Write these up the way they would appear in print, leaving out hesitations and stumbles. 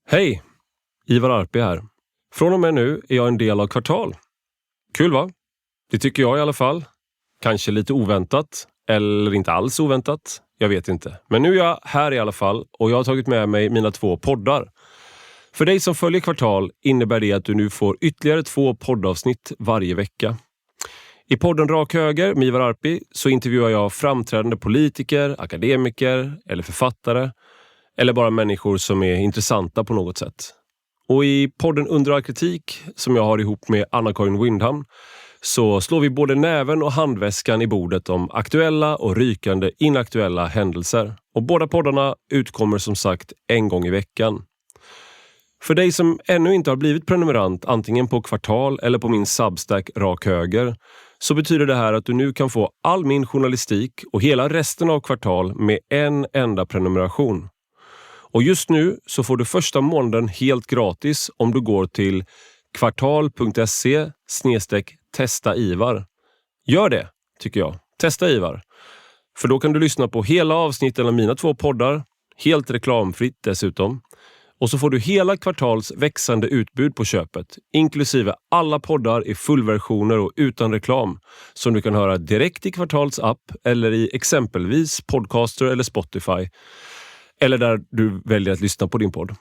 Hej, Ivar Arpi här. Från och med nu är jag en del av Kvartal. Kul va? Det tycker jag i alla fall. Kanske lite oväntat, eller inte alls oväntat. Jag vet inte. Men nu är jag här i alla fall och jag har tagit med mig mina 2 poddar. För dig som följer Kvartal innebär det att du nu får ytterligare 2 poddavsnitt varje vecka. I podden Rak Höger med Ivar Arpi så intervjuar jag framträdande politiker, akademiker eller författare. Eller bara människor som är intressanta på något sätt. Och i podden Under all kritik som jag har ihop med Anna-Karin så slår vi både näven och handväskan i bordet om aktuella och rykande inaktuella händelser. Och båda poddarna utkommer som sagt en gång i veckan. För dig som ännu inte har blivit prenumerant antingen på Kvartal eller på min Substack Rak Höger så betyder det här att du nu kan få all min journalistik och hela resten av Kvartal med en enda prenumeration. Och just nu så får du första månaden helt gratis om du går till kvartal.se/testa Ivar. Gör det, tycker jag. Testa Ivar. För då kan du lyssna på hela avsnitten av mina 2 poddar, helt reklamfritt dessutom. Och så får du hela Kvartals växande utbud på köpet, inklusive alla poddar i fullversioner och utan reklam, som du kan höra direkt i Kvartals app eller i exempelvis Podcaster eller Spotify. Eller där du väljer att lyssna på din podd.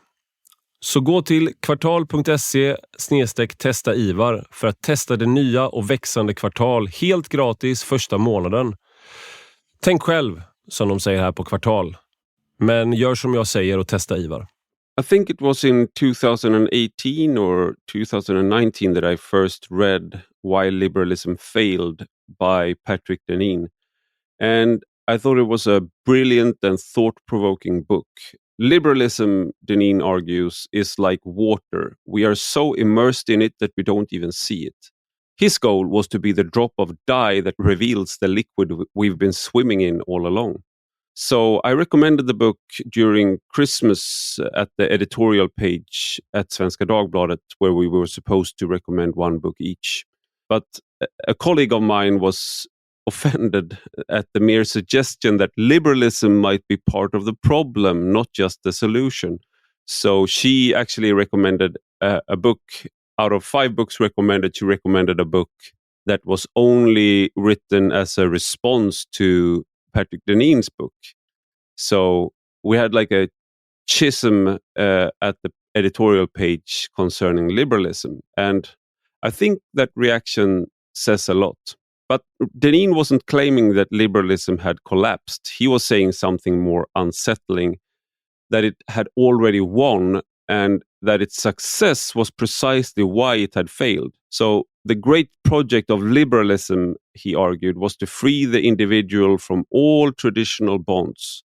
Så gå till kvartal.se/testa Ivar för att testa det nya och växande Kvartal helt gratis första månaden. Tänk själv, som de säger här på Kvartal. Men gör som jag säger och testa Ivar. I think it was in 2018 or 2019 that I first read Why Liberalism Failed by Deneen. And I thought it was a brilliant and thought-provoking book. Liberalism, Deneen argues, is like water. We are so immersed in it that we don't even see it. His goal was to be the drop of dye that reveals the liquid we've been swimming in all along. So I recommended the book during Christmas at the editorial page at Svenska Dagbladet, where we were supposed to recommend one book each. But a colleague of mine was offended at the mere suggestion that liberalism might be part of the problem, not just the solution. So she actually recommended a book. Out of 5 books recommended, she recommended a book that was only written as a response to Deneen's book. So we had like a schism at the editorial page concerning liberalism. And I think that reaction says a lot. But Deneen wasn't claiming that liberalism had collapsed. He was saying something more unsettling, that it had already won and that its success was precisely why it had failed. So the great project of liberalism, he argued, was to free the individual from all traditional bonds.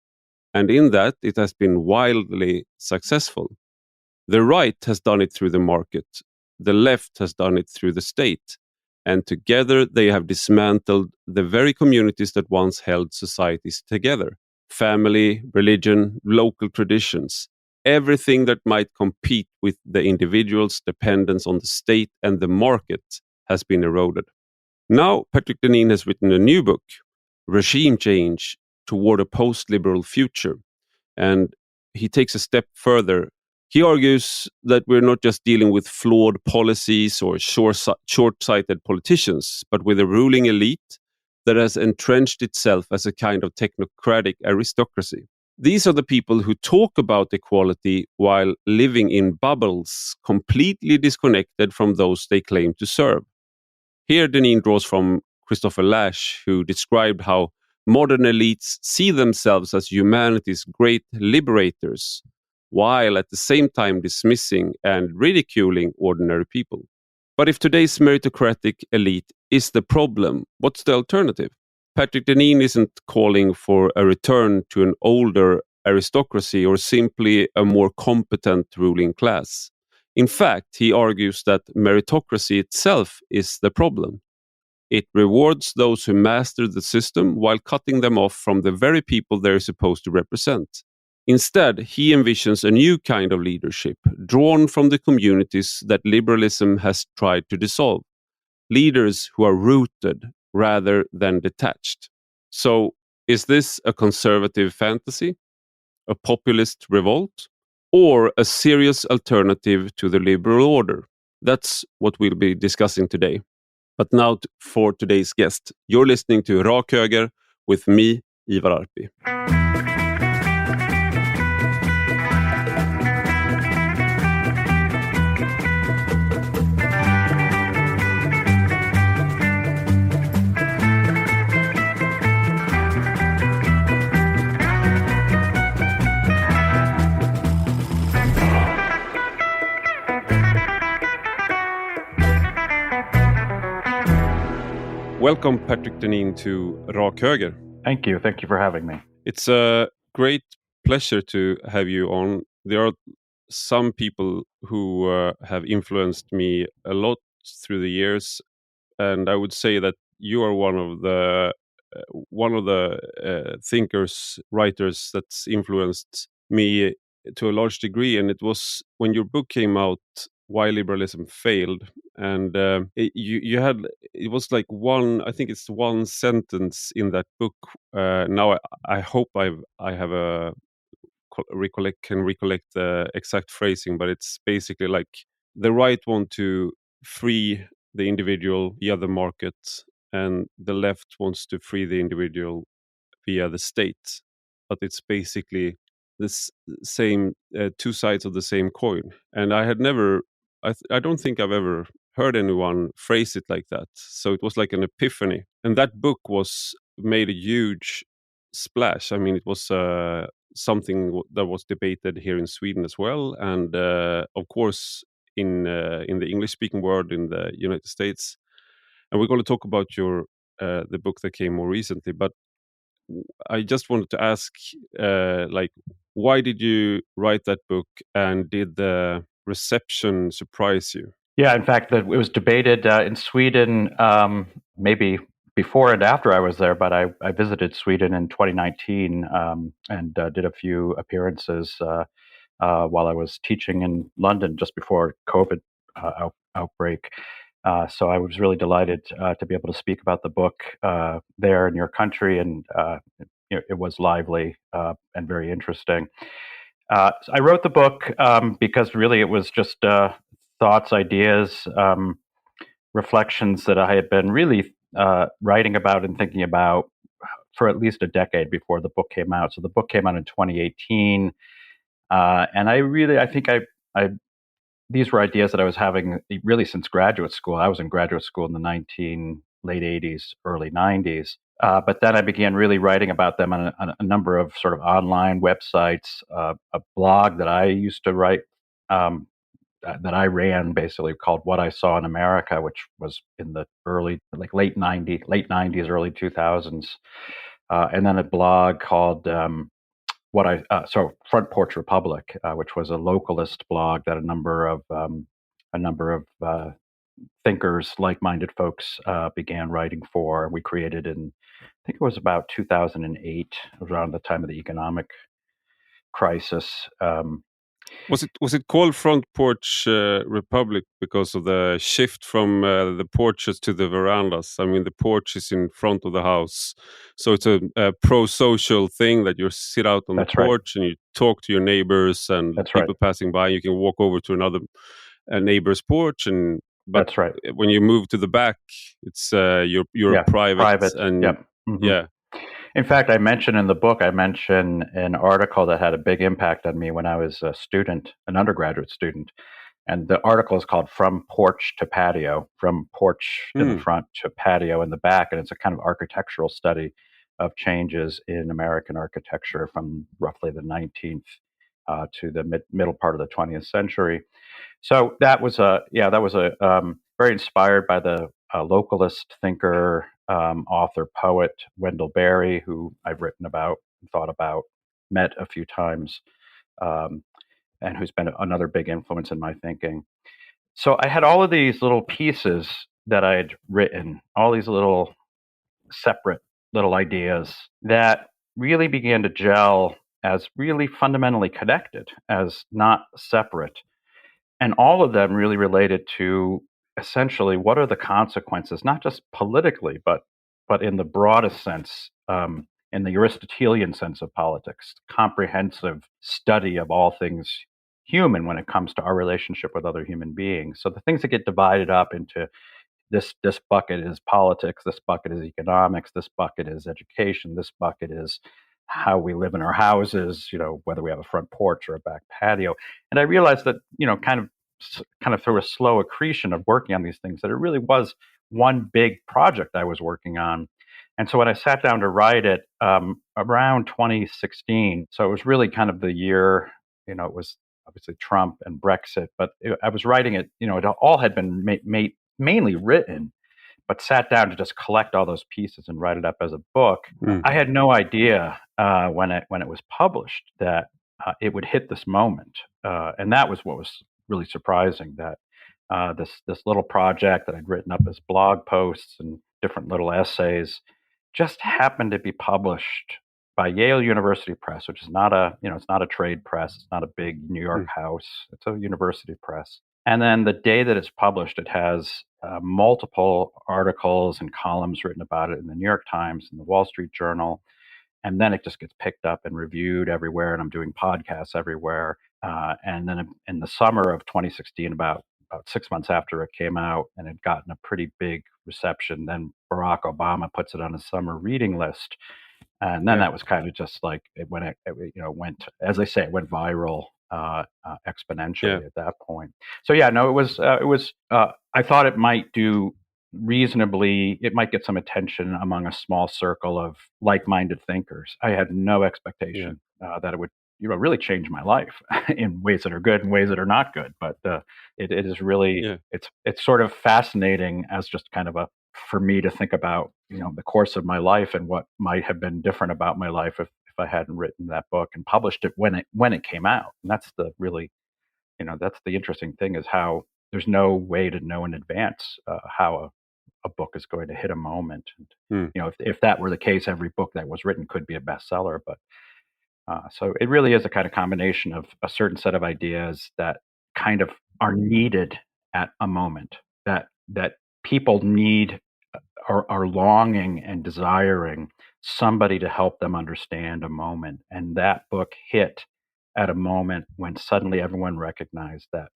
And in that, it has been wildly successful. The right has done it through the market. The left has done it through the state. And together they have dismantled the very communities that once held societies together. Family, religion, local traditions. Everything that might compete with the individual's dependence on the state and the market has been eroded. Now, Deneen has written a new book, Regime Change Toward a Post-Liberal Future. And he takes a step further. He argues that we're not just dealing with flawed policies or short-sighted politicians, but with a ruling elite that has entrenched itself as a kind of technocratic aristocracy. These are the people who talk about equality while living in bubbles, completely disconnected from those they claim to serve. Here Deneen draws from Christopher Lasch, who described how modern elites see themselves as humanity's great liberators, while at the same time dismissing and ridiculing ordinary people. But if today's meritocratic elite is the problem, what's the alternative? Deneen isn't calling for a return to an older aristocracy or simply a more competent ruling class. In fact, he argues that meritocracy itself is the problem. It rewards those who master the system while cutting them off from the very people they're supposed to represent. Instead, he envisions a new kind of leadership, drawn from the communities that liberalism has tried to dissolve. Leaders who are rooted rather than detached. So, is this a conservative fantasy? A populist revolt? or a serious alternative to the liberal order? That's what we'll be discussing today. But now for today's guest. You're listening to Rak Höger with me, Ivar Arpi. Welcome, Patrick Deneen, to Rak Höger. Thank you. Thank you for having me. It's a great pleasure to have you on. There are some people who have influenced me a lot through the years, and I would say that you are one of the thinkers, writers that's influenced me to a large degree. And it was when your book came out, Why Liberalism Failed, and it was like I think it's one sentence in that book. Now I hope I have can recollect the exact phrasing, but it's basically like the right want to free the individual via the market, and the left wants to free the individual via the state. But it's basically this same two sides of the same coin. And I had never, I don't think I've ever heard anyone phrase it like that. So it was like an epiphany. And that book made a huge splash. I mean, it was something that was debated here in Sweden as well, and of course in the English-speaking world in the United States. And we're going to talk about the book that came more recently. But I just wanted to ask, why did you write that book, and did the reception surprise you? Yeah, in fact, it was debated in Sweden, maybe before and after I was there, but I visited Sweden in 2019 and did a few appearances while I was teaching in London just before COVID outbreak. So I was really delighted to be able to speak about the book there in your country, and it was lively and very interesting. I wrote the book because really it was just thoughts, ideas, reflections that I had been really writing about and thinking about for at least a decade before the book came out. So the book came out in 2018, and I think these were ideas that I was having really since graduate school. I was in graduate school in the late 80s, early 90s. But then I began really writing about them on a number of sort of online websites, a blog that I used to write, that I ran basically called What I Saw in America, which was in the late 90s, early 2000s. And then a blog called Front Porch Republic, which was a localist blog that a number of thinkers, like-minded folks, began writing for. We created I think it was about 2008, around the time of the economic crisis. Was it called Front Porch Republic because of the shift from the porches to the verandas? I mean, the porch is in front of the house, so it's a pro-social thing that you sit out on the porch and you talk to your neighbors and people passing by. You can walk over to another neighbor's porch, but that's right. When you move to the back, it's you're private and Mm-hmm. yeah. In fact, I mention in the book, an article that had a big impact on me when I was a student, an undergraduate student. And the article is called From Porch to Patio, from porch in the front to patio in the back. And it's a kind of architectural study of changes in American architecture from roughly the 19th to the middle part of the 20th century. So that was very inspired by the localist thinker, author, poet Wendell Berry, who I've written about and thought about, met a few times, and who's been another big influence in my thinking. So I had all of these little pieces that I had written, all these little separate little ideas that really began to gel as really fundamentally connected, as not separate. And all of them really related to essentially what are the consequences, not just politically, but in the broadest sense, in the Aristotelian sense of politics, comprehensive study of all things human when it comes to our relationship with other human beings. So the things that get divided up into this bucket is politics, this bucket is economics, this bucket is education, this bucket is how we live in our houses, whether we have a front porch or a back patio. And I realized that, kind of through a slow accretion of working on these things, that it really was one big project I was working on. And so when I sat down to write it around 2016, so it was really kind of the year, it was obviously Trump and Brexit, but I was writing it, it all had been mainly written, but sat down to just collect all those pieces and write it up as a book. I had no idea when it was published that it would hit this moment, and that was what was really surprising. That this little project that I'd written up as blog posts and different little essays just happened to be published by Yale University Press, which is not it's not a trade press, it's not a big New York house, it's a university press. And then the day that it's published, it has multiple articles and columns written about it in the New York Times and the Wall Street Journal. And then it just gets picked up and reviewed everywhere. And I'm doing podcasts everywhere. And then in the summer of 2016, about 6 months after it came out and had gotten a pretty big reception, then Barack Obama puts it on his summer reading list. And then that was kind of just like it went, as they say, it went viral exponentially at that point. So it was. I thought it might do reasonably. It might get some attention among a small circle of like-minded thinkers. I had no expectation that it would, really change my life in ways that are good and ways that are not good. But it is really, it's sort of fascinating as just kind of for me to think about, the course of my life and what might have been different about my life if I hadn't written that book and published it when it came out. And that's the really, that's the interesting thing, is how there's no way to know in advance how a book is going to hit a moment. And, if that were the case, every book that was written could be a bestseller. But so it really is a kind of combination of a certain set of ideas that kind of are needed at a moment, that people need, are longing and desiring somebody to help them understand a moment. And that book hit at a moment when suddenly everyone recognized that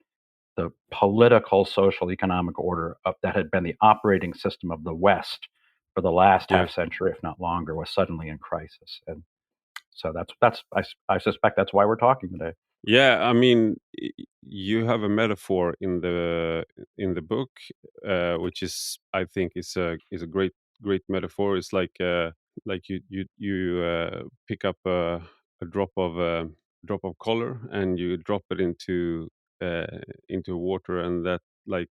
the political, social, economic order that had been the operating system of the West for the last half century, if not longer, was suddenly in crisis. And so I suspect that's why we're talking today. Yeah, I mean, you have a metaphor in the book, which is, I think, is a great metaphor. It's like you pick up a drop of color and you drop it into water, and that, like,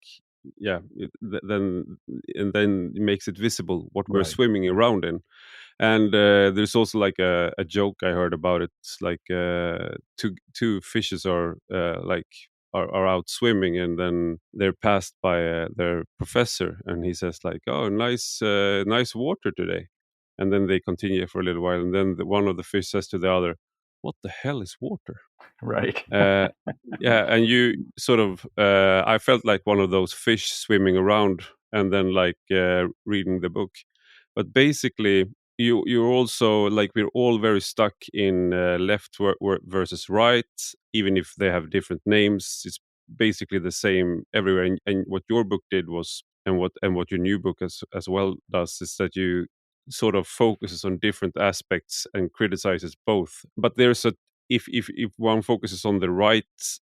then it makes it visible what we're swimming around in. And there's also like a joke I heard about it. It's like two fishes are out swimming, and then they're passed by their professor, and he says like, "Oh, nice water today." And then they continue for a little while, and then one of the fish says to the other, "What the hell is water?" Right. And you sort of, I felt like one of those fish swimming around, and then like reading the book. But basically, you're also like, we're all very stuck in left versus right, even if they have different names. It's basically the same everywhere. And what your book did was, and what your new book as well does, is that you sort of focuses on different aspects and criticizes both. But there's a if one focuses on the right,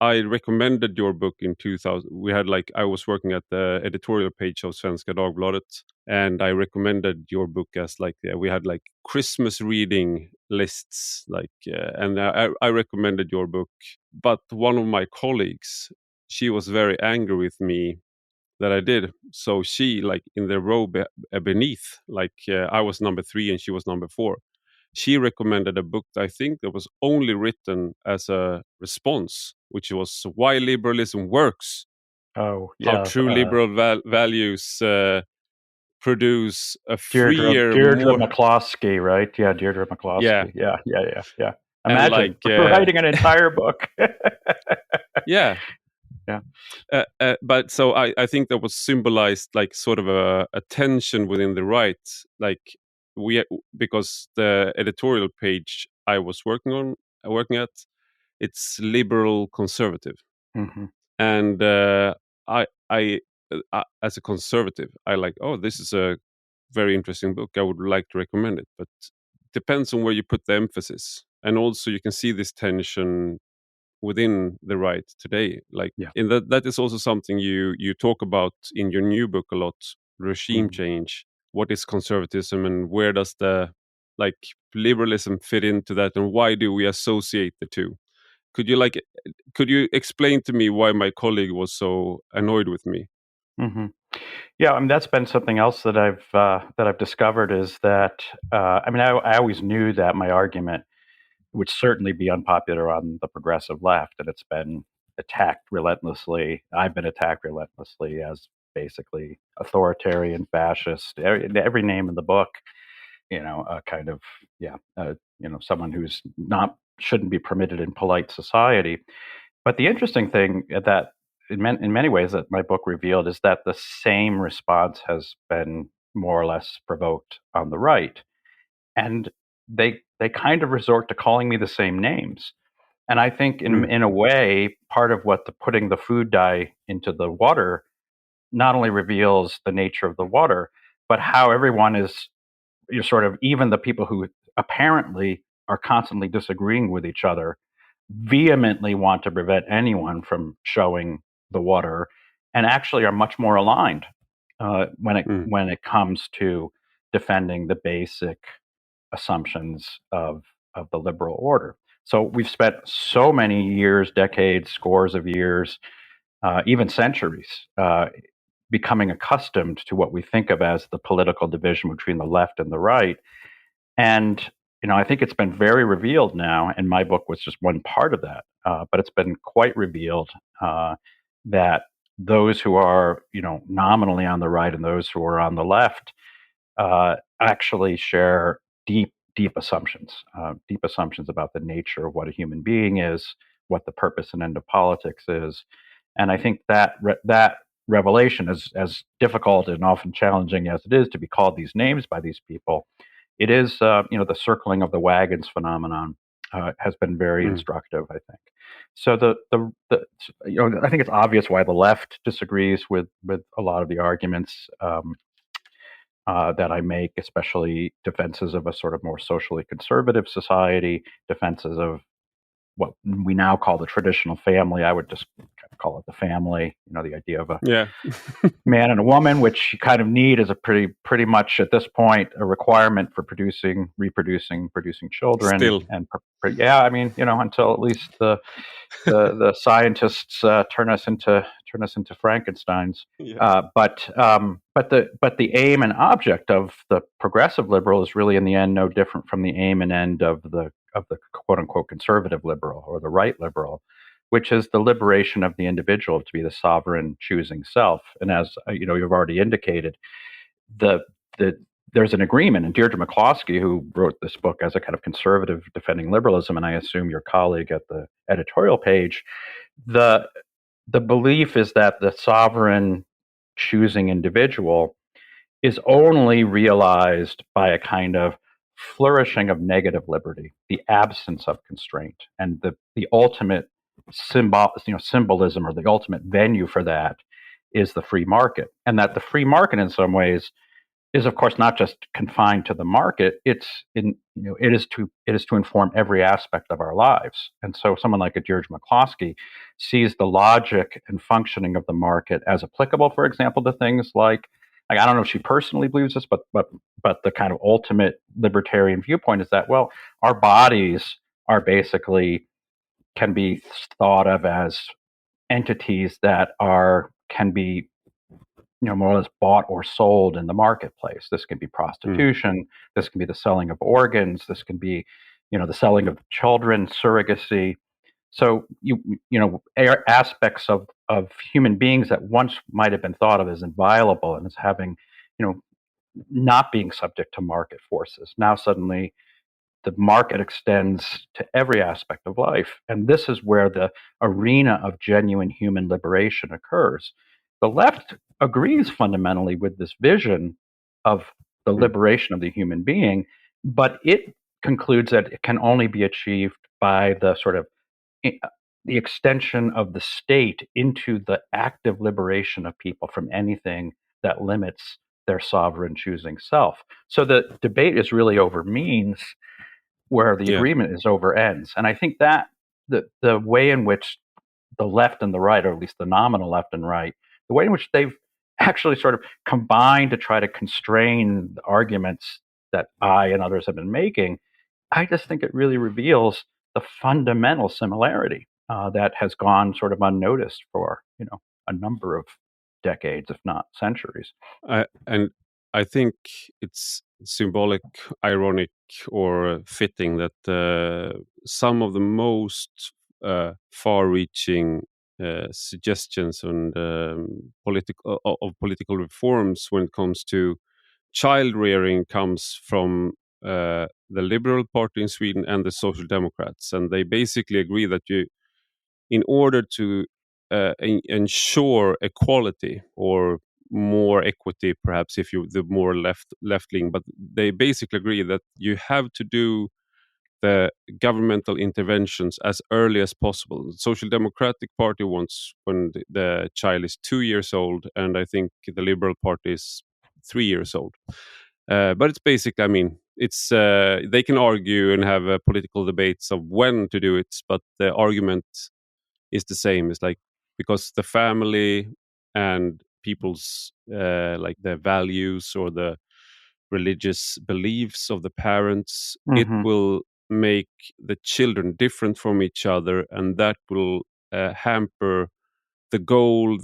I recommended your book in 2000. We had I was working at the editorial page of Svenska Dagbladet, and I recommended your book as we had Christmas reading lists, and I recommended your book. But one of my colleagues, she was very angry with me that I did. So she, in the row beneath, I was number 3 and she was number 4. She recommended a book, I think, that was only written as a response, which was Why Liberalism Works. Oh, yeah. How true liberal values produce a freer, Deirdre McCloskey, right? Yeah, Deirdre McCloskey. Yeah. Imagine writing an entire book. Yeah. Yeah. But so I think that was symbolized sort of a tension within the right, because the editorial page I was working at, it's liberal conservative. Mm-hmm. And I as a conservative, I like, oh, this is a very interesting book. I would like to recommend it, but depends on where you put the emphasis. And also you can see this tension within the right today. Like Yeah. in that is also something you talk about in your new book a lot, regime change. What is conservatism, and where does the like liberalism fit into that, and why do we associate the two? Could you explain to me why my colleague was so annoyed with me? Mm-hmm. Yeah, I mean that's been something else that I've discovered is that I always knew that my argument would certainly be unpopular on the progressive left, and it's been attacked relentlessly. I've been attacked relentlessly as basically authoritarian, fascist, every name in the book. Kind of, yeah, someone who's not shouldn't be permitted in polite society. But the interesting thing that in many ways that my book revealed is that the same response has been more or less provoked on the right, and they kind of resort to calling me the same names. And I think in a way, part of what the putting the food dye into the water not only reveals the nature of the water, but how everyone is sort of, even the people who apparently are constantly disagreeing with each other vehemently want to prevent anyone from showing the water, and actually are much more aligned when it comes to defending the basic assumptions of the liberal order. So we've spent so many years, decades, scores of years, even centuries, becoming accustomed to what we think of as the political division between the left and the right. And I think it's been very revealed now, and my book was just one part of that. But it's been quite revealed that those who are, nominally on the right and those who are on the left actually share deep assumptions about the nature of what a human being is, what the purpose and end of politics is. And I think that that revelation, as difficult and often challenging as it is to be called these names by these people, it is, the circling of the wagons phenomenon has been very instructive, I think. So I think it's obvious why the left disagrees with a lot of the arguments that I make, especially defenses of a sort of more socially conservative society, defenses of what we now call the traditional family. I would just kind of call it the family. The idea of a man and a woman, which you kind of need as a pretty much at this point a requirement for reproducing, producing children. Still. And yeah, I mean, until at least the scientists turn us into Frankensteins. Yeah. But the aim and object of the progressive liberal is really in the end no different from the aim and end of the quote unquote conservative liberal or the right liberal, which is the liberation of the individual to be the sovereign choosing self. And as you've already indicated, there's an agreement. And Deirdre McCloskey, who wrote this book as a kind of conservative defending liberalism, and I assume your colleague at the editorial page, the belief is that the sovereign choosing individual is only realized by a kind of flourishing of negative liberty, the absence of constraint, and the ultimate symbolism or the ultimate venue for that is the free market. And that the free market in some ways is, of course, not just confined to the market. It is to inform every aspect of our lives. And so someone like a Deirdre McCloskey sees the logic and functioning of the market as applicable, for example, to things like I don't know if she personally believes this, but the kind of ultimate libertarian viewpoint is that, well, our bodies are basically can be thought of as entities that can be more or less bought or sold in the marketplace. This can be prostitution. This can be the selling of organs. This can be, the selling of children, surrogacy. So aspects of human beings that once might have been thought of as inviolable and as having, not being subject to market forces. Now suddenly the market extends to every aspect of life. And this is where the arena of genuine human liberation occurs. The left agrees fundamentally with this vision of the liberation of the human being, but it concludes that it can only be achieved by the sort of the extension of the state into the active liberation of people from anything that limits their sovereign choosing self. So the debate is really over means, where the agreement is over ends. And I think that the way in which the left and the right, or at least the nominal left and right, the way in which they've actually sort of combined to try to constrain the arguments that I and others have been making, I just think it really reveals the fundamental similarity that has gone sort of unnoticed for a number of decades, if not centuries. And I think it's symbolic, ironic, or fitting that some of the most far-reaching suggestions and political reforms when it comes to child rearing comes from the Liberal Party in Sweden and the Social Democrats, and they basically agree that in order to ensure equality or more equity, perhaps if you the more left leaning, but they basically agree that you have to do the governmental interventions as early as possible. The Social Democratic Party wants when the child is 2 years old, and I think the Liberal Party is 3 years old. But it's basically, I mean, it's they can argue and have political debates of when to do it, but the argument is the same. It's like because the family and people's like their values or the religious beliefs of the parents, it will make the children different from each other, and that will hamper the goal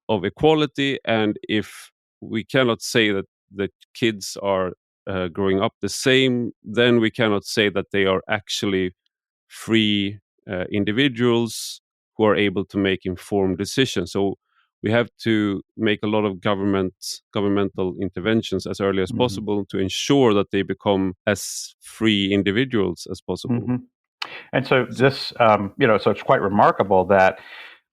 of equality. And if we cannot say that the kids are growing up the same, then we cannot say that they are actually free individuals who are able to make informed decisions. So we have to make a lot of governmental interventions as early as possible to ensure that they become as free individuals as possible. And so this, so it's quite remarkable that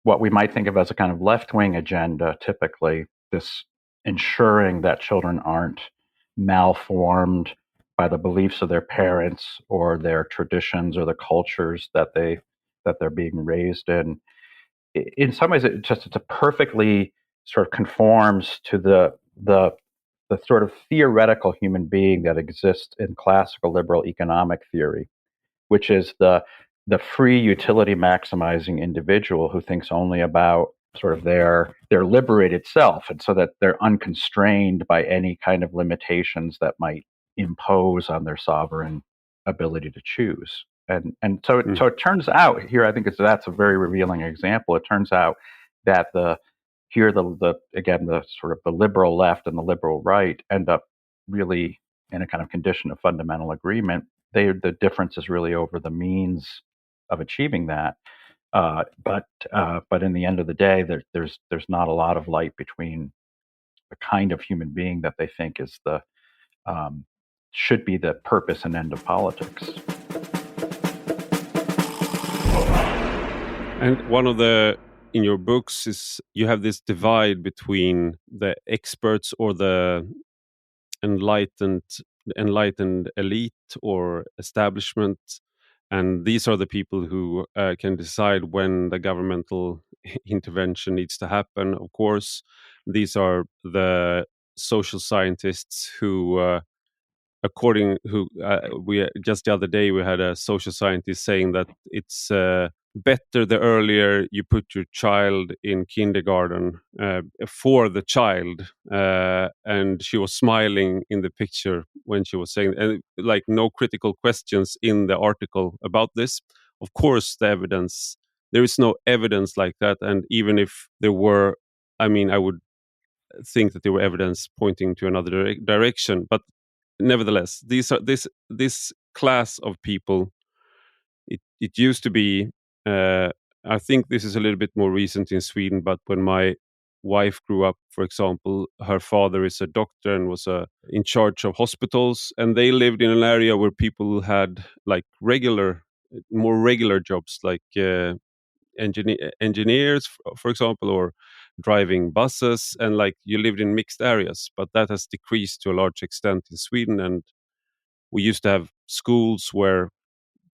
what we might think of as a kind of left-wing agenda, typically, this ensuring that children aren't malformed by the beliefs of their parents or their traditions or the cultures that they're being raised in. In some ways, it's a perfectly sort of conforms to the sort of theoretical human being that exists in classical liberal economic theory, which is the free utility maximizing individual who thinks only about sort of their liberated self, and so that they're unconstrained by any kind of limitations that might impose on their sovereign ability to choose. And so it turns out here, I think that's a very revealing example. It turns out that the sort of the liberal left and the liberal right end up really in a kind of condition of fundamental agreement. The difference is really over the means of achieving that. But in the end of the day, there's not a lot of light between the kind of human being that they think is should be the purpose and end of politics. And one of in your books is you have this divide between the experts or the enlightened elite or establishment, and these are the people who can decide when the governmental intervention needs to happen. Of course, these are the social scientists who we just the other day we had a social scientist saying that it's better the earlier you put your child in kindergarten for the child, and she was smiling in the picture when she was saying, and like no critical questions in the article about this. Of course, there is no evidence like that, and even if there were, I mean, I would think that there were evidence pointing to another direction, but nevertheless, this class of people, it used to be, I think this is a little bit more recent in Sweden, but when my wife grew up, for example, her father is a doctor and was in charge of hospitals, and they lived in an area where people had like more regular jobs, like engineers, for example, or driving buses, and like you lived in mixed areas. But that has decreased to a large extent in Sweden, and we used to have schools where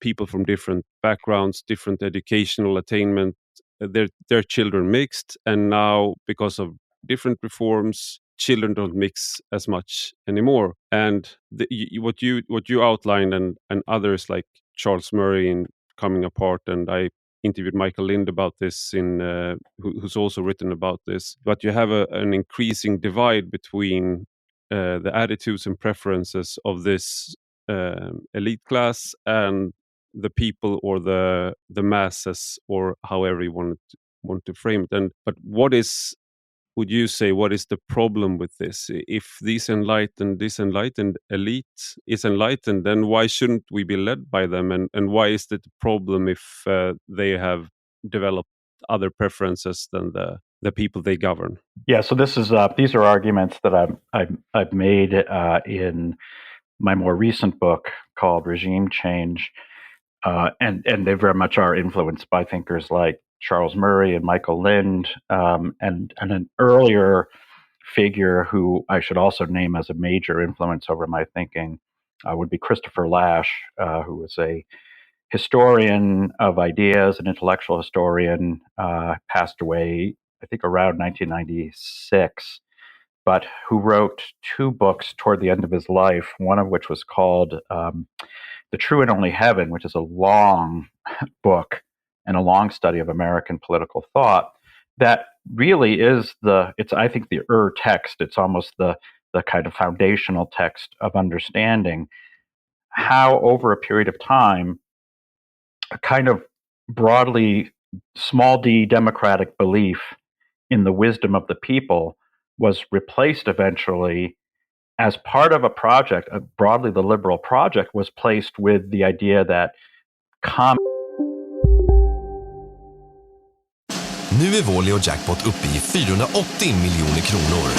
people from different backgrounds, different educational attainment, their children mixed, and now because of different reforms, children don't mix as much anymore. And what you outlined and others like Charles Murray in Coming Apart, and I interviewed Michael Lind about this who's also written about this. But you have an increasing divide between the attitudes and preferences of this elite class and the people or the masses, or however you want to frame it. But would you say, what is the problem with this? If this enlightened elite is enlightened, then why shouldn't we be led by them? And why is it a problem if they have developed other preferences than the people they govern? Yeah, so these are arguments that I've made in my more recent book called Regime Change, and they very much are influenced by thinkers like Charles Murray and Michael Lind, and an earlier figure who I should also name as a major influence over my thinking would be Christopher Lasch, who was a historian of ideas, an intellectual historian, passed away, I think, around 1996, but who wrote two books toward the end of his life, one of which was called The True and Only Heaven, which is a long book and a long study of American political thought that really is I think the text. It's almost the kind of foundational text of understanding how over a period of time a kind of broadly small d democratic belief in the wisdom of the people was replaced eventually as part of a project, broadly the liberal project was placed with the idea that Nu är vår Leo Jackpot uppe i 480 miljoner kronor.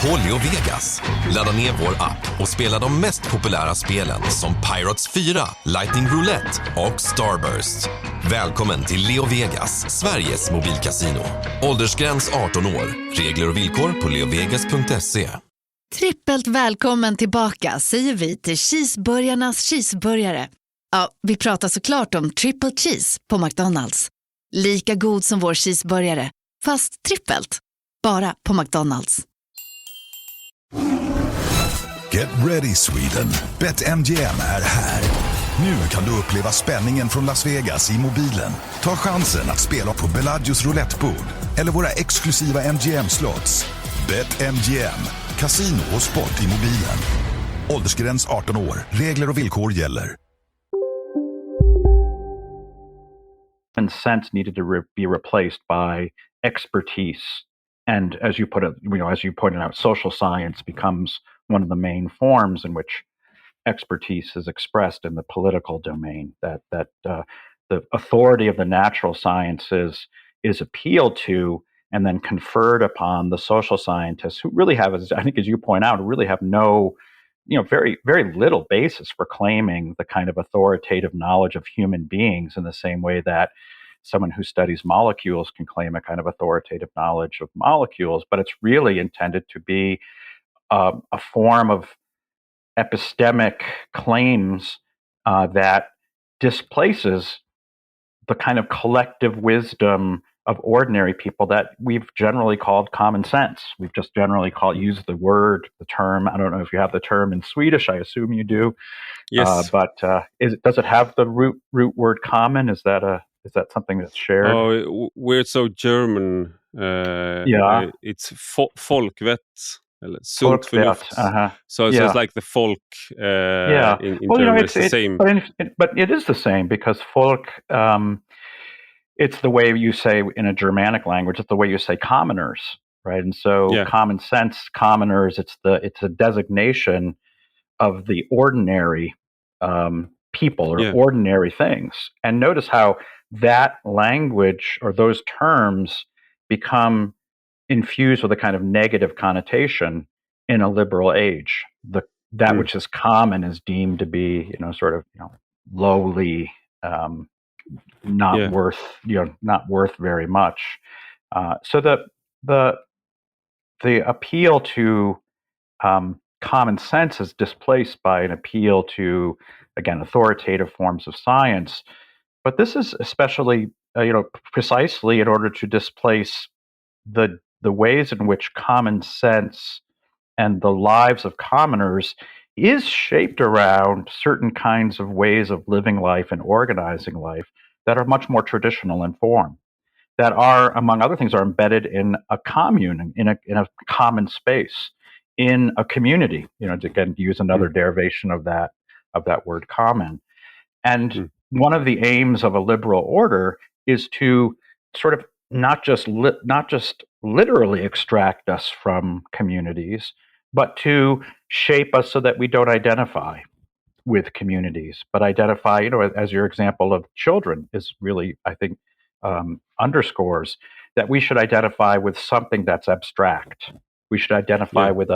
På Leo Vegas. Ladda ner vår app och spela de mest populära spelen som Pirates 4, Lightning Roulette och Starburst. Välkommen till Leo Vegas, Sveriges mobilkasino. Åldersgräns 18 år. Regler och villkor på leovegas.se. Trippelt välkommen tillbaka säger vi till cheeseburgarnas cheeseburgare. Ja, vi pratar såklart om triple cheese på McDonald's. Lika god som vår cheeseburgare, fast trippelt. Bara på McDonald's. Get ready Sweden. BetMGM är här. Nu kan du uppleva spänningen från Las Vegas i mobilen. Ta chansen att spela på Bellagio's roulettebord eller våra exklusiva MGM-slots. BetMGM. Casino och sport i mobilen. Åldersgräns 18 år. Regler och villkor gäller. Sense needed to be replaced by expertise, and as you pointed out, social science becomes one of the main forms in which expertise is expressed in the political domain. That the authority of the natural sciences is appealed to and then conferred upon the social scientists, who really have, I think, as you point out, really have no, very, very little basis for claiming the kind of authoritative knowledge of human beings in the same way that someone who studies molecules can claim a kind of authoritative knowledge of molecules. But it's really intended to be a form of epistemic claims that displaces the kind of collective wisdom of ordinary people that we've generally called common sense. We've just generally used the term. I don't know if you have the term in Swedish. I assume you do. Yes. But does it have the root word common? Is that something that's shared? Oh, we're so German. Yeah. It's folkvett. Sunt förnuft. So it's like the folk in German. It's the same. But it is the same because folk, it's the way you say in a Germanic language, it's the way you say commoners, right? And so common sense, commoners, it's a designation of the ordinary people or ordinary things. And notice how that language or those terms become infused with a kind of negative connotation in a liberal age. That which is common is deemed to be, lowly, not worth very much. So the appeal to common sense is displaced by an appeal to, again, authoritative forms of science. But this is especially, precisely in order to displace the ways in which common sense and the lives of commoners is shaped around certain kinds of ways of living life and organizing life that are much more traditional in form, that are, among other things, are embedded in a commune, in a common space, in a community. To again use another derivation of that word common. And one of the aims of a liberal order is to sort of not just literally extract us from communities, but to shape us so that we don't identify with communities, but identify, as your example of children is really, I think, underscores that we should identify with something that's abstract. We should identify with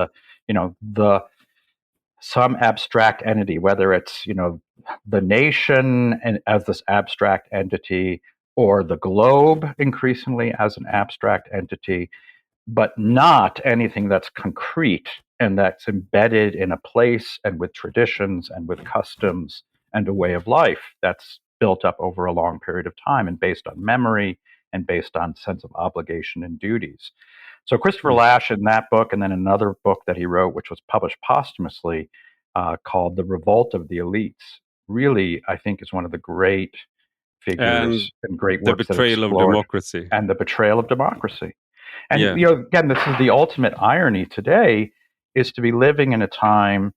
some abstract entity, whether it's, the nation and as this abstract entity, or the globe increasingly as an abstract entity, but not anything that's concrete and that's embedded in a place and with traditions and with customs and a way of life that's built up over a long period of time and based on memory and based on sense of obligation and duties. So Christopher Lasch, in that book, and then another book that he wrote, which was published posthumously, called The Revolt of the Elites, really, I think, is one of the great figures and great works The Betrayal of Democracy. And The Betrayal of Democracy. And, again, this is the ultimate irony today, is to be living in a time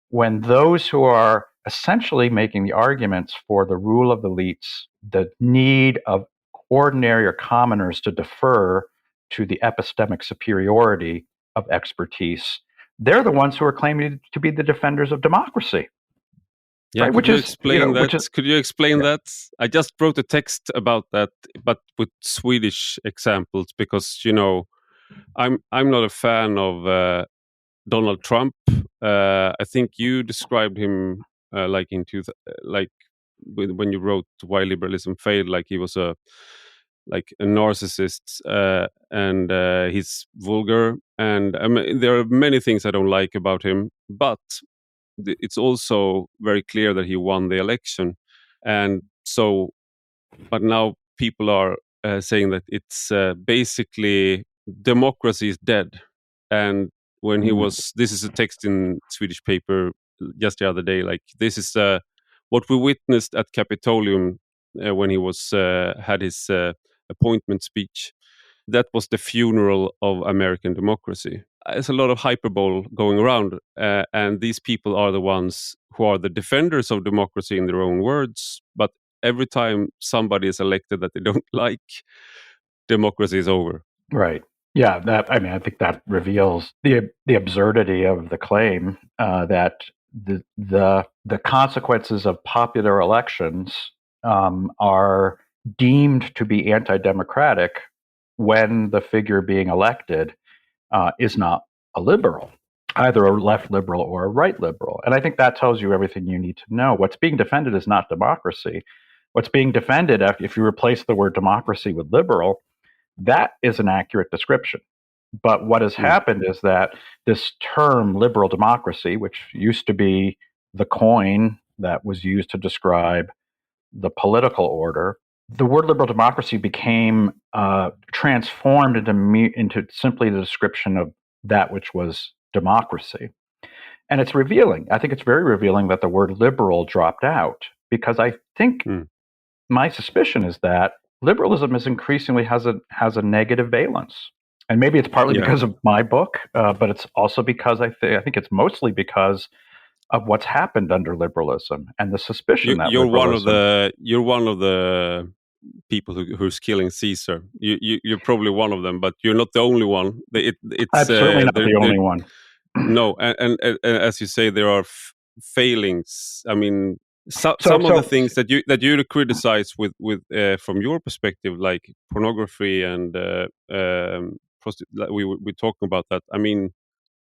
when those who are essentially making the arguments for the rule of the elites, the need of ordinary or commoners to defer to the epistemic superiority of expertise, they're the ones who are claiming to be the defenders of democracy. Yeah, right? could you explain that? Could you explain that? I just wrote a text about that, but with Swedish examples, because I'm not a fan of Donald Trump. I think you described him when you wrote Why Liberalism Failed, like he was a narcissist, and he's vulgar, and I mean, there are many things I don't like about him, but it's also very clear that he won the election, and so, but now people are saying that it's basically democracy is dead. And when he was, this is a text in Swedish paper just the other day, like this is what we witnessed at Capitolium when he was had his appointment speech. That was the funeral of American democracy. There's a lot of hyperbole going around, and these people are the ones who are the defenders of democracy in their own words. But every time somebody is elected that they don't like, democracy is over. Right. Yeah. I think that reveals the absurdity of the claim that the consequences of popular elections are deemed to be anti-democratic when the figure being elected is not a liberal, either a left liberal or a right liberal. And I think that tells you everything you need to know. What's being defended is not democracy. What's being defended, if you replace the word democracy with liberal, that is an accurate description. But what has happened is that this term liberal democracy, which used to be the coin that was used to describe the political order, the word liberal democracy became transformed into simply the description of that which was democracy. And it's revealing. I think it's very revealing that the word liberal dropped out, because I think my suspicion is that liberalism is increasingly has a negative valence. And maybe it's partly because of my book, but it's also because I think it's mostly because of what's happened under liberalism and the suspicion that you're liberalism... you're one of the people who's killing Caesar. You're probably one of them, but you're not the only one. I'm certainly not the only one. No, and as you say, there are failings. I mean, some of the things that you criticize with from your perspective, like pornography and we're talking about that. I mean,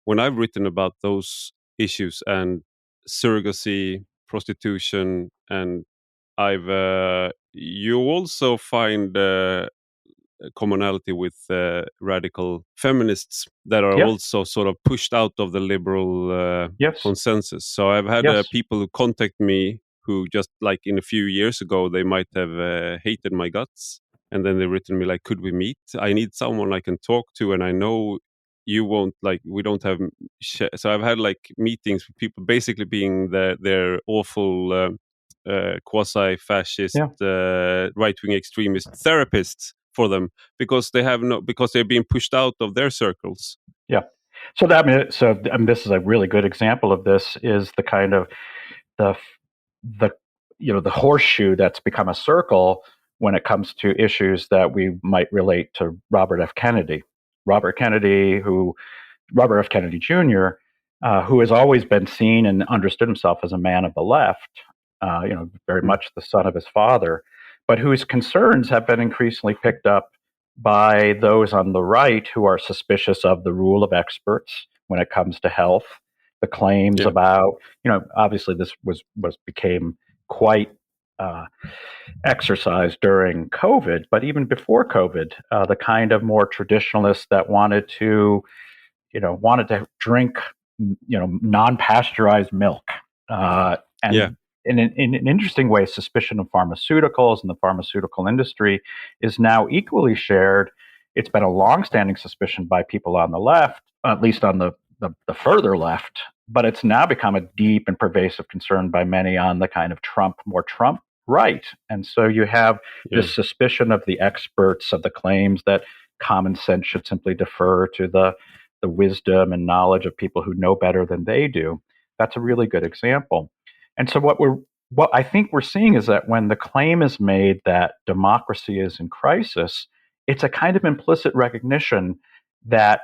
when I've written about those issues and surrogacy, prostitution, and you also find commonality with radical feminists that are also sort of pushed out of the liberal consensus. So I've had people who contact me who just like in a few years ago, they might have hated my guts. And then they've written me like, could we meet? I need someone I can talk to. And I know you won't like, we don't have. So I've had like meetings with people basically being their awful quasi-fascist, right-wing extremist therapists for them because they're being pushed out of their circles. Yeah. So this is a really good example of this is the kind of the horseshoe that's become a circle when it comes to issues that we might relate to Robert F. Kennedy. Robert F. Kennedy Jr., who has always been seen and understood himself as a man of the left, very much the son of his father, but whose concerns have been increasingly picked up by those on the right who are suspicious of the rule of experts when it comes to health. The claims about, obviously this became quite exercised during COVID, but even before COVID, the kind of more traditionalists that wanted to drink, non-pasteurized milk, and in an interesting way, suspicion of pharmaceuticals and the pharmaceutical industry is now equally shared. It's been a longstanding suspicion by people on the left, at least on the further left, but it's now become a deep and pervasive concern by many on the kind of more Trump right. And so you have this suspicion of the experts, of the claims that common sense should simply defer to the wisdom and knowledge of people who know better than they do. That's a really good example. And so what I think we're seeing is that when the claim is made that democracy is in crisis, it's a kind of implicit recognition that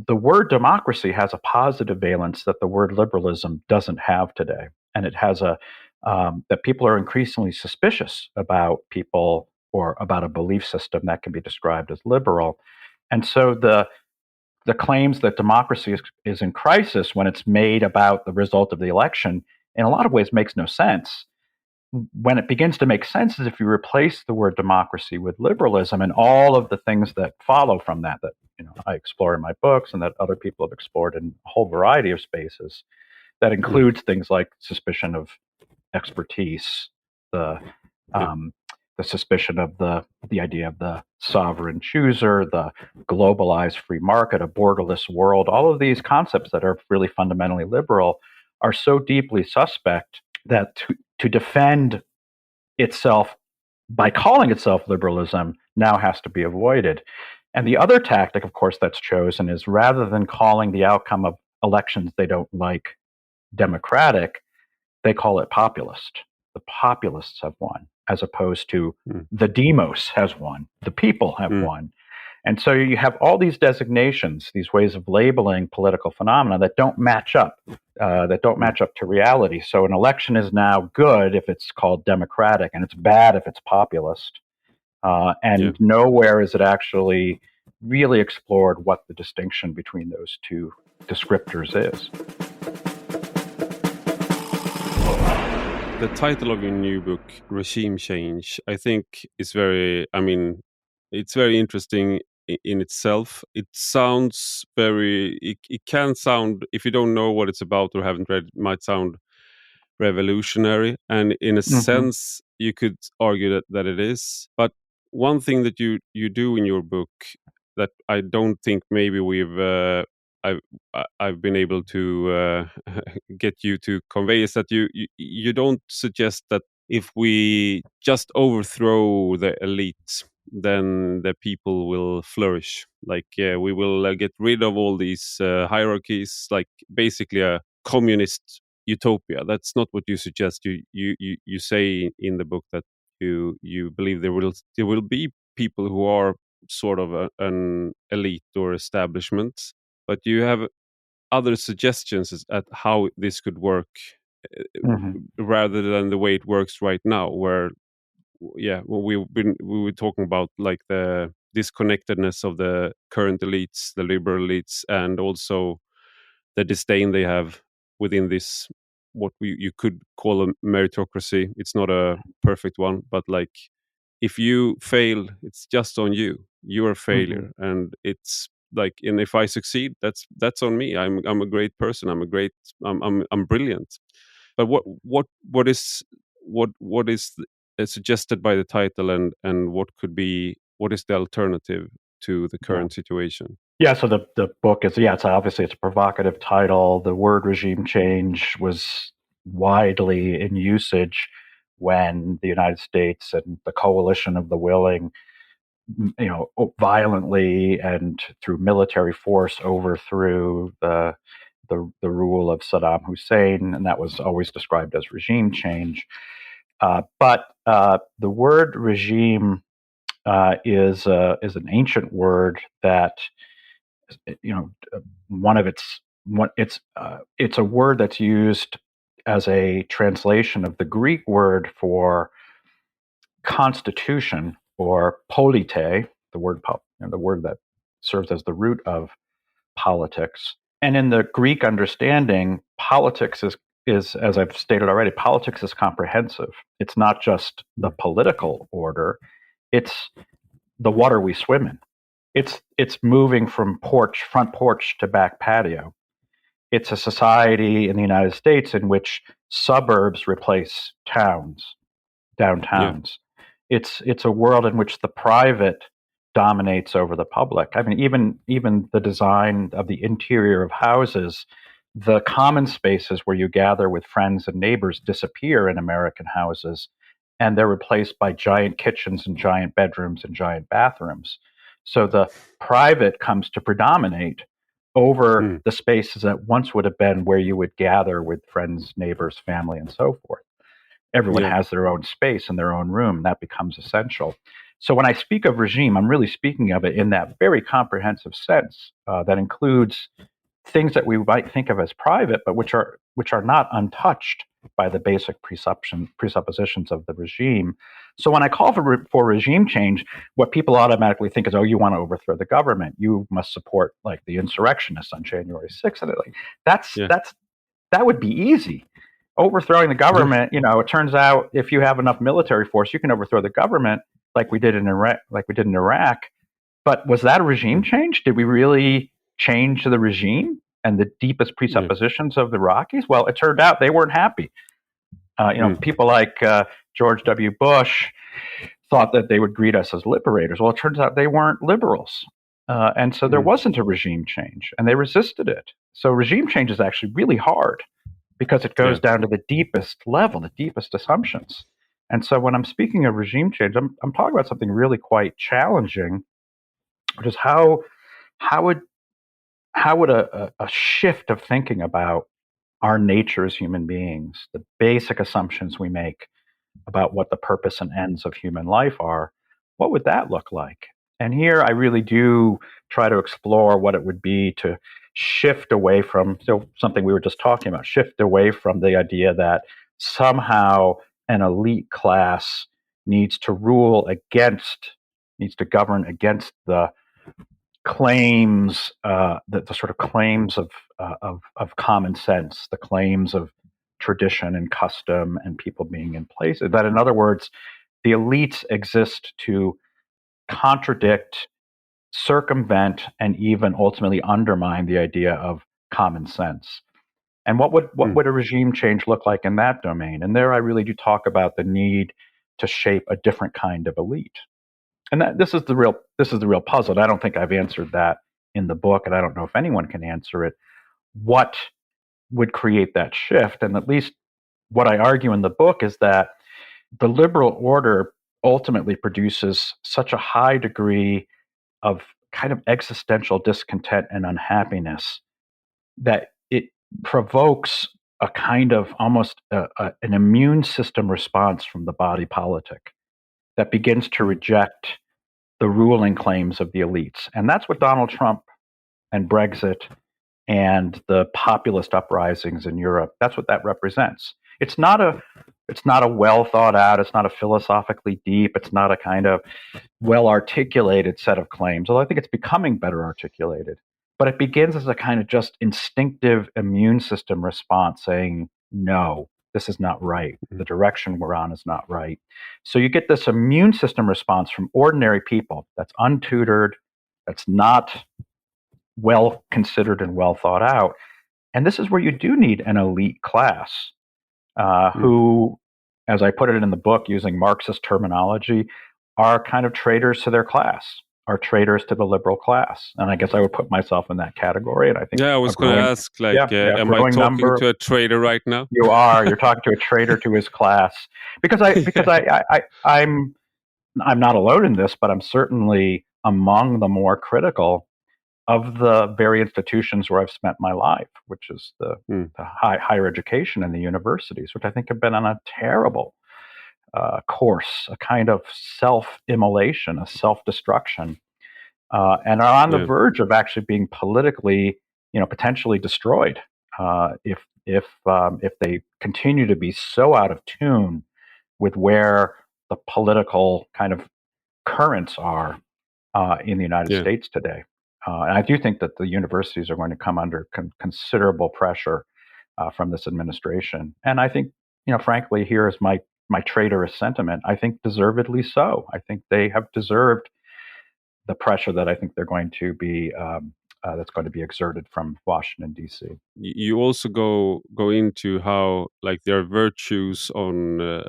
the word democracy has a positive valence that the word liberalism doesn't have today. And it has that people are increasingly suspicious about people or about a belief system that can be described as liberal. And so the claims that democracy is in crisis when it's made about the result of the election, in a lot of ways makes no sense. When it begins to make sense is if you replace the word democracy with liberalism and all of the things that follow from that I explore in my books and that other people have explored in a whole variety of spaces. That includes things like suspicion of expertise, the suspicion of the idea of the sovereign chooser, the globalized free market, a borderless world. All of these concepts that are really fundamentally liberal are so deeply suspect that to defend itself by calling itself liberalism now has to be avoided. And the other tactic, of course, that's chosen is rather than calling the outcome of elections they don't like democratic, they call it populist. The populists have won, as opposed to the demos has won, the people have won. And so you have all these designations, these ways of labeling political phenomena that don't match up, to reality. So an election is now good if it's called democratic, and it's bad if it's populist. Nowhere is it actually really explored what the distinction between those two descriptors is. The title of your new book, Regime Change, I think is it's very interesting in itself. It sounds it can sound, if you don't know what it's about or haven't read, it might sound revolutionary. And in a sense, you could argue that it is. But one thing that you do in your book that I don't think maybe I've been able to get you to convey is that you don't suggest that if we just overthrow the elite, then the people will flourish. Like we will get rid of all these hierarchies, like basically a communist utopia. That's not what you suggest. You say in the book that you believe there will be people who are sort of an elite or establishment, but you have other suggestions at how this could work rather than the way it works right now, where we were talking about like the disconnectedness of the current elites, the liberal elites, and also the disdain they have within this what you could call a meritocracy. It's not a perfect one, but like if you fail, it's just on you. you're a failure, and it's like, and if I succeed, that's on me. I'm a great person. I'm brilliant. But what is suggested by the title, and what is the alternative to the current situation? Yeah, so the book is, it's obviously it's a provocative title. The word regime change was widely in usage when the United States and the coalition of the willing, violently and through military force overthrew the rule of Saddam Hussein, and that was always described as regime change. But the word regime is an ancient word that, it's a word that's used as a translation of the Greek word for constitution, or polite, the word that serves as the root of politics. And in the Greek understanding, politics is, as I've stated already, politics is comprehensive. It's not just the political order; it's the water we swim in. It's moving from front porch to back patio. It's a society in the United States in which suburbs replace downtowns. Yeah. It's a world in which the private dominates over the public. I mean, even the design of the interior of houses, the common spaces where you gather with friends and neighbors disappear in American houses, and they're replaced by giant kitchens and giant bedrooms and giant bathrooms. So the private comes to predominate over the spaces that once would have been where you would gather with friends, neighbors, family, and so forth. Everyone has their own space and their own room. That becomes essential. So when I speak of regime, I'm really speaking of it in that very comprehensive sense that includes things that we might think of as private, but which are not untouched by the basic presuppositions of the regime. So when I call for regime change, what people automatically think is, oh, you want to overthrow the government. You must support like the insurrectionists on January 6th. And that would be easy. Overthrowing the government, it turns out if you have enough military force, you can overthrow the government like we did in Iraq. But was that a regime change? Did we really change the regime and the deepest presuppositions of the Iraqis? Well, it turned out they weren't happy. People like George W. Bush thought that they would greet us as liberators. Well, it turns out they weren't liberals. And so there wasn't a regime change, and they resisted it. So regime change is actually really hard, because it goes down to the deepest level, the deepest assumptions. And so when I'm speaking of regime change, I'm talking about something really quite challenging, which is how would a shift of thinking about our nature as human beings, the basic assumptions we make about what the purpose and ends of human life are, what would that look like? And here I really do try to explore what it would be to shift away from something we were just talking about, shift away from the idea that somehow an elite class needs to govern against the claims, the sort of claims of common sense, the claims of tradition and custom and people being in place. That, in other words, the elites exist to contradict, circumvent, and even ultimately undermine the idea of common sense. And what would a regime change look like in that domain? And there I really do talk about the need to shape a different kind of elite. And this is the real puzzle. And I don't think I've answered that in the book, and I don't know if anyone can answer it. What would create that shift? And at least what I argue in the book is that the liberal order ultimately produces such a high degree of kind of existential discontent and unhappiness that it provokes a kind of almost an immune system response from the body politic that begins to reject the ruling claims of the elites. And that's what Donald Trump and Brexit and the populist uprisings in Europe, that's what that represents. It's not a well thought out, it's not a philosophically deep, it's not a kind of well articulated set of claims, although I think it's becoming better articulated. But it begins as a kind of just instinctive immune system response saying, no, this is not right. The direction we're on is not right. So you get this immune system response from ordinary people that's untutored, that's not well considered and well thought out. And this is where you do need an elite class who, as I put it in the book using Marxist terminology, are kind of traitors to their class, are traitors to the liberal class. And I guess I would put myself in that category. And I think I was going to ask, am I talking to a traitor right now? You are. You're talking to a traitor to his class. Because I'm not alone in this, but I'm certainly among the more critical of the very institutions where I've spent my life, which is the higher education and the universities, which I think have been on a terrible course, a kind of self-immolation, a self-destruction, and are on the verge of actually being politically, potentially destroyed if they continue to be so out of tune with where the political kind of currents are in the United States today. And I do think that the universities are going to come under considerable pressure from this administration. And I think, frankly, here is my traitorous sentiment. I think deservedly so. I think they have deserved the pressure that I think they're going to be that's going to be exerted from Washington, D.C. You also go into how there are virtues on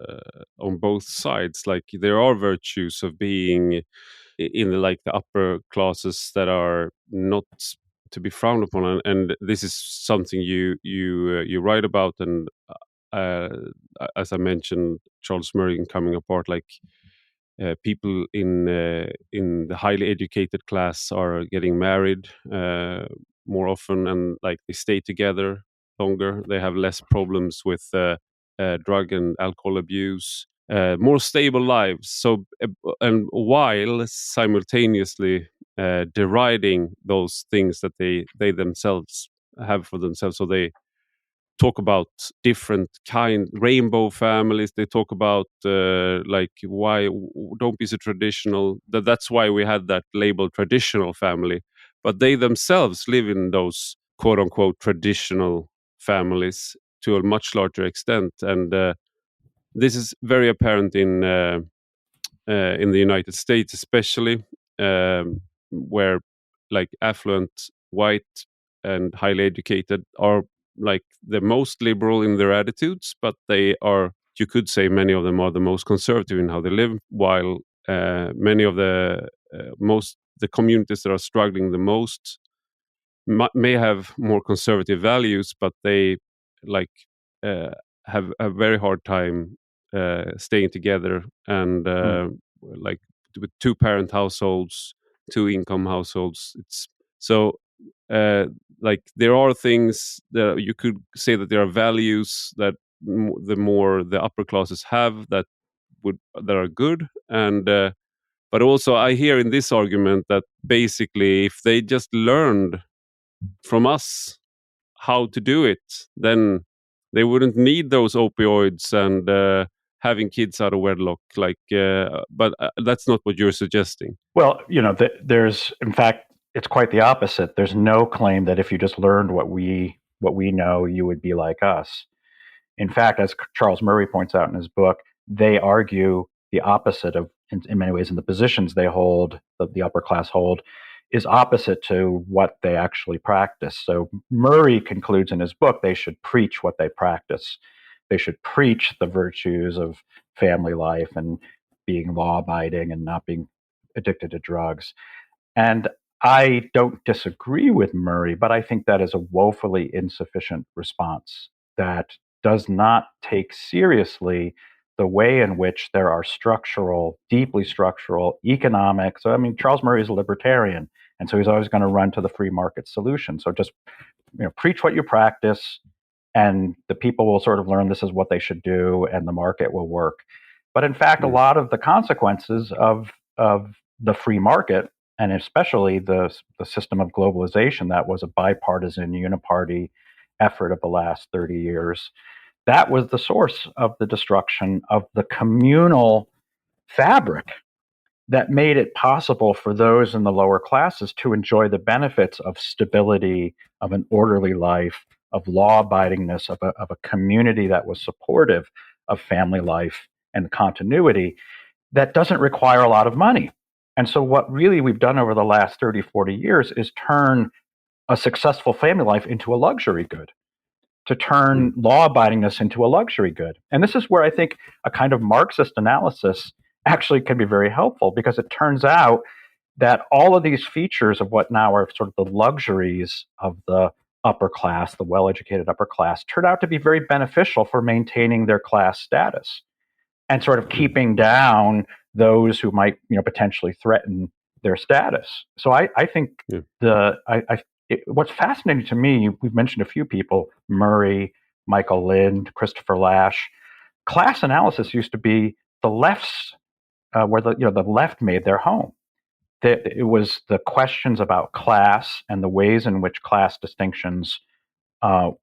both sides. There are virtues of being in the upper classes that are not to be frowned upon, and this is something you write about. And as I mentioned, Charles Murray in Coming Apart, people in the highly educated class are getting married more often, and they stay together longer. They have less problems with drug and alcohol abuse. More stable lives. So, and while simultaneously deriding those things that they themselves have for themselves. So they talk about different rainbow families. They talk about why don't be so traditional. That's why we had that label traditional family. But they themselves live in those quote unquote traditional families to a much larger extent, and this is very apparent in the United States, especially where affluent, white, and highly educated are the most liberal in their attitudes, but they are, you could say, many of them are the most conservative in how they live, while many of the communities that are struggling the most may have more conservative values, but they have a very hard time staying together, and with two-parent households, two-income households. It's so there are things that you could say that there are values that the upper classes have that are good, and but also I hear in this argument that basically if they just learned from us how to do it, then they wouldn't need those opioids and having kids out of wedlock. But that's not what you're suggesting. Well, there's, in fact, it's quite the opposite. There's no claim that if you just learned what we know, you would be like us. In fact, as Charles Murray points out in his book, they argue the opposite of, in many ways, in the positions they hold, the upper class hold, is opposite to what they actually practice. So Murray concludes in his book they should preach what they practice. They should preach the virtues of family life and being law-abiding and not being addicted to drugs. And I don't disagree with Murray, but I think that is a woefully insufficient response that does not take seriously the way in which there are deeply structural economic. So, I mean, Charles Murray is a libertarian, and so he's always going to run to the free market solution. So just preach what you practice, and the people will sort of learn this is what they should do, and the market will work. But in fact, a lot of the consequences of the free market, and especially the system of globalization that was a bipartisan uniparty effort of the last 30 years, that was the source of the destruction of the communal fabric that made it possible for those in the lower classes to enjoy the benefits of stability, of an orderly life, of law-abidingness, of a community that was supportive of family life and continuity that doesn't require a lot of money. And so what really we've done over the last 30, 40 years is turn a successful family life into a luxury good, to turn law-abidingness into a luxury good. And this is where I think a kind of Marxist analysis actually can be very helpful, because it turns out that all of these features of what now are sort of the luxuries of the upper class, the well-educated upper class, turn out to be very beneficial for maintaining their class status and sort of keeping down those who might, potentially threaten their status. So I think what's fascinating to me, we've mentioned a few people, Murray, Michael Lind, Christopher Lasch. Class analysis used to be the left's, where the left made their home. It was the questions about class and the ways in which class distinctions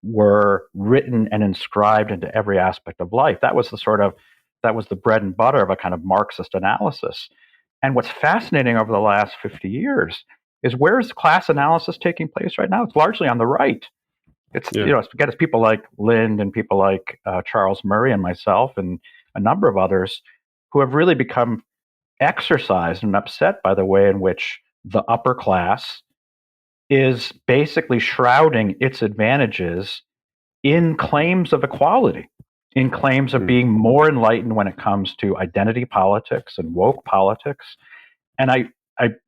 were written and inscribed into every aspect of life. That was the bread and butter of a kind of Marxist analysis. And what's fascinating over the last 50 years is, where is class analysis taking place right now? It's largely on the right. It's people like Lind and people like Charles Murray and myself and a number of others who have really become exercised and upset by the way in which the upper class is basically shrouding its advantages in claims of equality, in claims of being more enlightened when it comes to identity politics and woke politics. And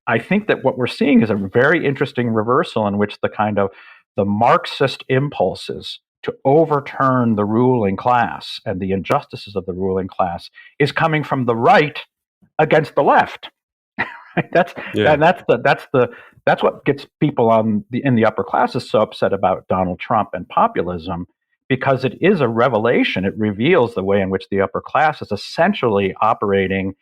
I think that what we're seeing is a very interesting reversal in which the Marxist impulses to overturn the ruling class and the injustices of the ruling class is coming from the right against the left. That's what gets people in the upper classes so upset about Donald Trump and populism, because it is a revelation. It reveals the way in which the upper class is essentially operating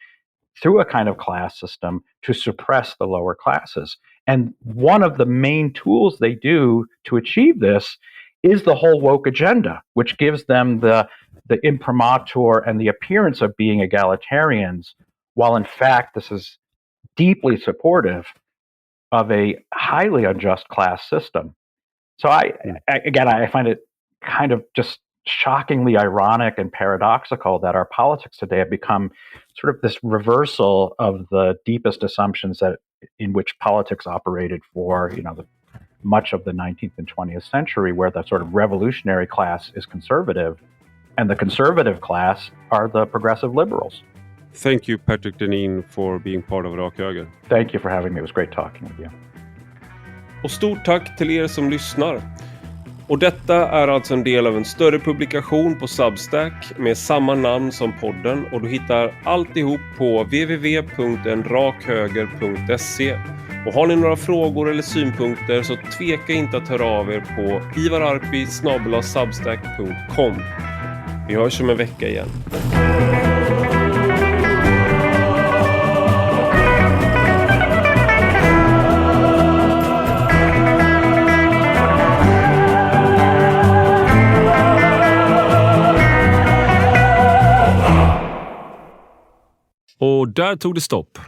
through a kind of class system to suppress the lower classes. And one of the main tools they do to achieve this is the whole woke agenda, which gives them the imprimatur and the appearance of being egalitarians, while in fact this is deeply supportive of a highly unjust class system. So I find it kind of just shockingly ironic and paradoxical that our politics today have become sort of this reversal of the deepest assumptions in which politics operated for much of the 19th and 20th century, where the sort of revolutionary class is conservative and the conservative class are the progressive liberals. Thank you, Patrick Deneen, for being part of Rak Höger. Thank you for having me. It was great talking with you. Och stort tack till er som lyssnar. Och detta är alltså en del av en större publikation på Substack med samma namn som podden, och du hittar alltihop på www.enrakhöger.se. Och har ni några frågor eller synpunkter så tveka inte att höra av er på ivararpi@substack.com. Vi hörs om en vecka igen. Och där tog det stopp.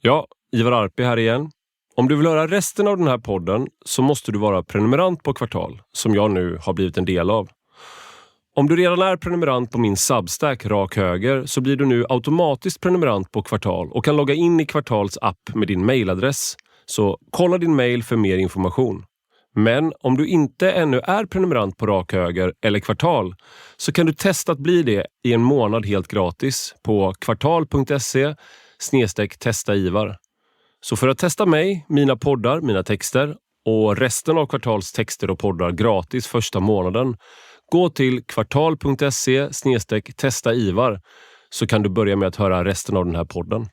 Ja, Ivar Arpi här igen. Om du vill höra resten av den här podden så måste du vara prenumerant på Kvartal, som jag nu har blivit en del av. Om du redan är prenumerant på min Substack Rak Höger så blir du nu automatiskt prenumerant på Kvartal och kan logga in i Kvartals app med din mailadress. Så kolla din mail för mer information. Men om du inte ännu är prenumerant på Rak Höger eller Kvartal så kan du testa att bli det i en månad helt gratis på kvartal.se/testa Ivar. Så för att testa mig, mina poddar, mina texter och resten av Kvartals texter och poddar gratis första månaden, gå till kvartal.se/testa Ivar så kan du börja med att höra resten av den här podden.